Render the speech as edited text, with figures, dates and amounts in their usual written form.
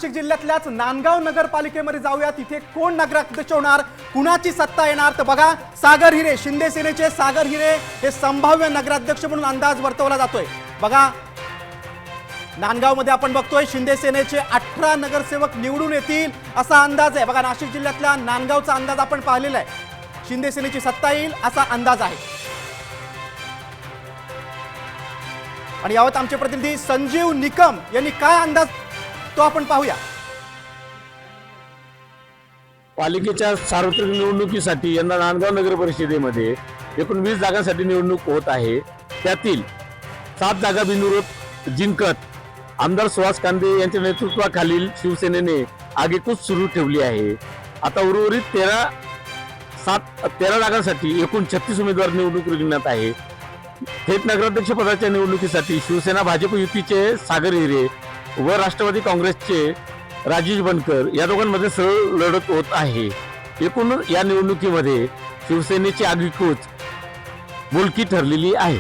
नाशिक जिल्ह्यातल्याच नांदगाव नगरपालिकेमध्ये जाऊया। तिथे कोण नगराध्यक्ष होणार, कुणाची सत्ता येणार, तर बघा सागर हिरे, शिंदे सेनेचे सागर हिरे हे संभाव्य नगराध्यक्ष म्हणून अंदाज वर्तवला जातोय। बघा नांदगावमध्ये आपण बघतोय शिंदे सेनेचे 18 नगरसेवक निवडून येतील असा अंदाज आहे। बघा नाशिक जिल्ह्यातल्या नांदगावचा अंदाज आपण पाहिलेला आहे। शिंदे सेनेची सत्ता येईल असा अंदाज आहे। आणि यावत आमचे प्रतिनिधी संजीव निकम यांनी काय अंदाज तो आपण पाहूया। पालिकेच्या सार्वत्रिक निवडणुकीसाठी यंदा नांदगाव नगर परिषदेमध्ये एकूण 20 जागांसाठी निवडणूक होत आहे। त्यातील 7 जागा बिनविरोध जिंकत आमदार सुहास कांदे यांच्या नेतृत्वाखालील शिवसेनेने आगेकूच सुरू ठेवली आहे। आता उर्वरित 13 जागांसाठी एकूण 36 उमेदवार निवडणूक रिंगणात आहे। थेट नगराध्यक्ष पदाच्या निवडणुकीसाठी शिवसेना भाजप युतीचे सागर हिरे व राष्ट्रवादी काँग्रेसचे राजेश बनकर या दोघांमध्ये सरळ लढत होत आहे। एकूण या निवडणुकीमध्ये शिवसेनेची आगेकूच बोलकी ठरलेली आहे।